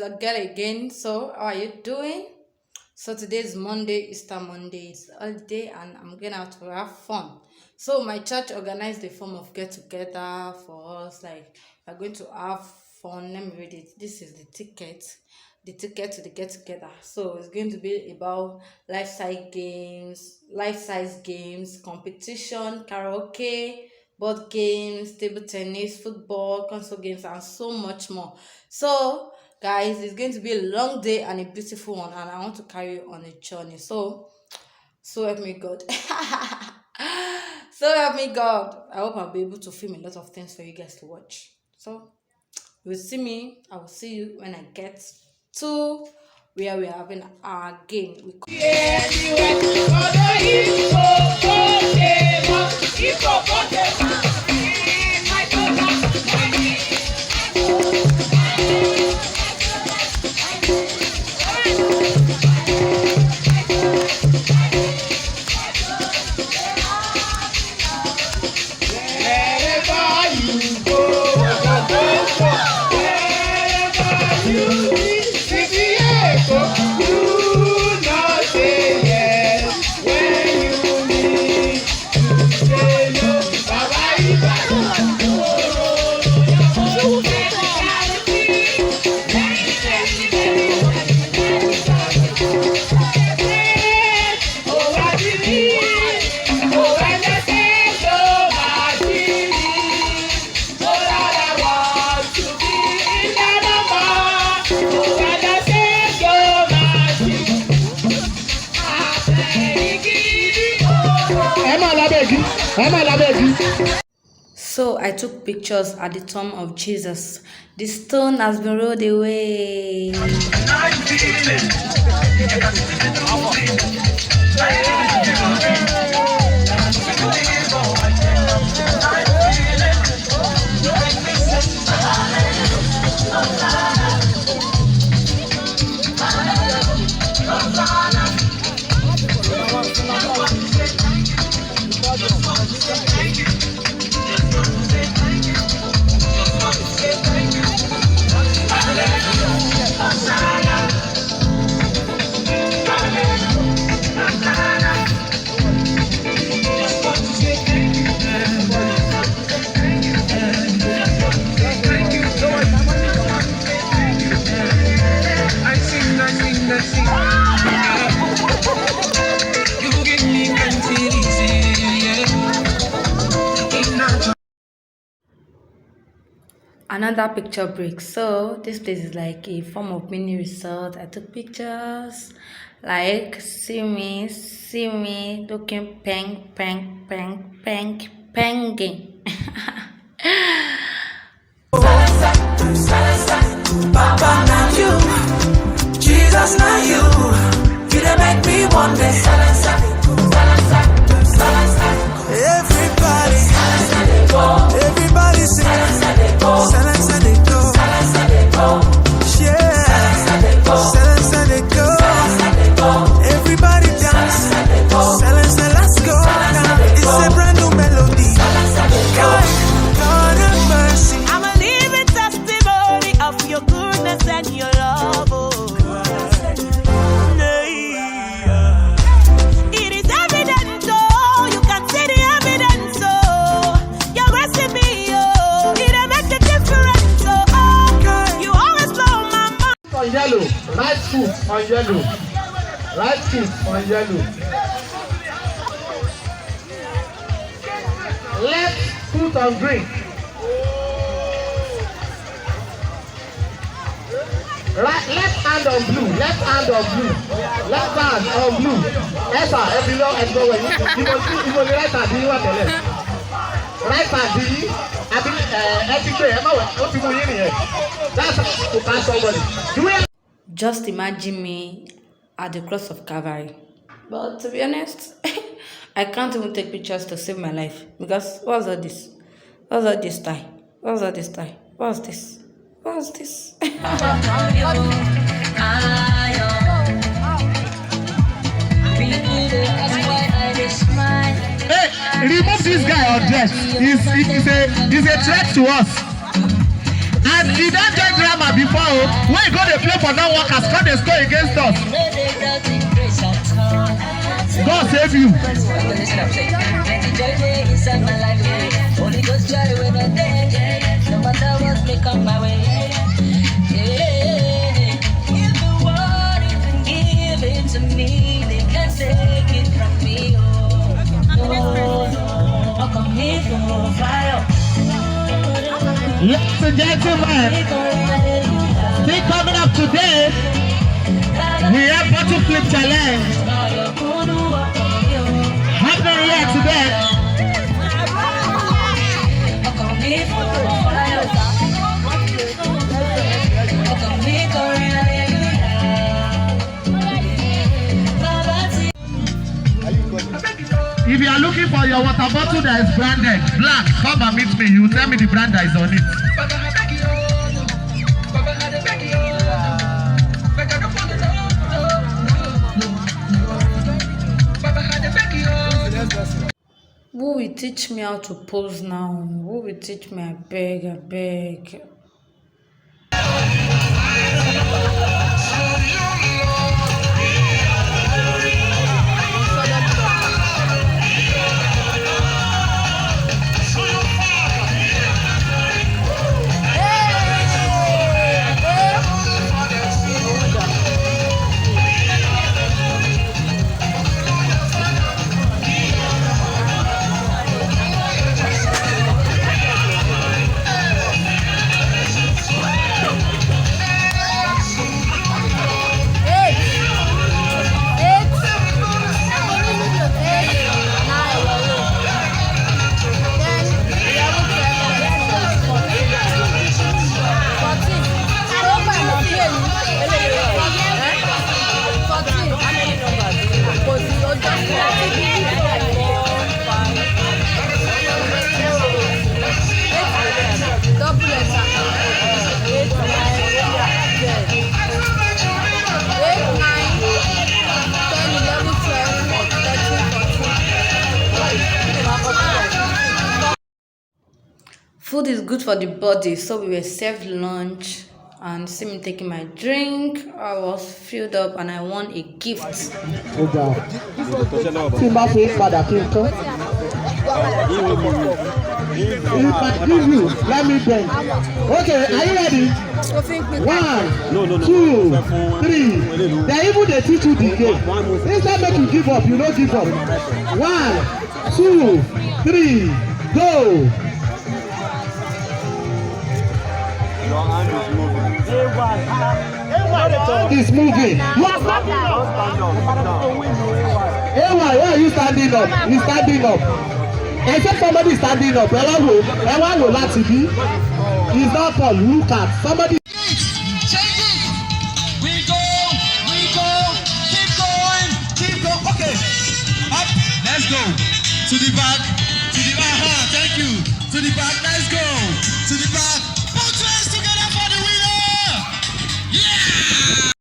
your girl again. So, how are you doing? So, today is Monday, Easter Monday. It's holiday, and I'm going out to have fun. So, my church organized a form of get together for us. Like, we're going to have fun. Let me read it. This is the ticket to the get together. So, it's going to be about life size games, competition, karaoke, board games, table tennis, football, console games, and so much more. So, guys, it's going to be a long day and a beautiful one, and I want to carry you on a journey. So help me God. So help me God. I hope I'll be able to film a lot of things for you guys to watch. So you'll see me. I will see you when I get to where we are having our game. So I took pictures at the tomb of Jesus. The stone has been rolled away. Another picture break. So this place is like a form of mini resort. I took pictures. Like see me looking panging. Papa, now you, Jesus, now you done make me one day. Everybody sing, Salansa de go, yeah, Salansa de go, everybody dance, Salansa, let's go now, it's a brand new melody, God have mercy, I'm a living testimony of your goodness and your love, it is evident, oh, you can see the evidence, oh, your recipe, oh, it makes a difference, oh, you always blow my mind. On yellow, right foot on yellow, right foot on yellow, left foot on green, left hand on blue, left hand on blue, left hand on blue. Yes, sir. Everywhere you go the right hand, you want the left. Right hand, that's to pass somebody. Just imagine me at the cross of Calvary. But to be honest, I can't even take pictures to save my life. Because what's all this? What's all this tie? What's all this tie? What's this? What's this? Hey, remove this guy or dress. He's a threat to us. And he don't get drama na before o. When you go dey play for non-workers, come dey score against us. God save you. Holy Ghost joy when I'm there, no matter what may come my way. If the world you can give it to me, they can't take it from me. I'll come here for fire. Ladies and gentlemen, still coming up today, we have bottle flip challenge. Happening here today. If you are looking for your water bottle that is branded black, come and meet me. You tell me the brand that is on it. Who will teach me how to pose now? Who will teach me? I beg, I beg. Food is good for the body, so we were served lunch and see me taking my drink. I was filled up and I won a gift. Give you, let me bend. Okay, are you ready? 1, 2, 3. They even they teach you the game. Instead make you give up, you don't give up. 1, 2, 3, go. Your hand is moving. It's moving. Don't stand up. Why are you standing up? He's standing up. Except somebody standing up. Everyone will like to be. He's not tall. Look at somebody. Change it. We go. Keep going. Okay. Up. Let's go. To the back. Thank you. To the back. Let's go. To the back.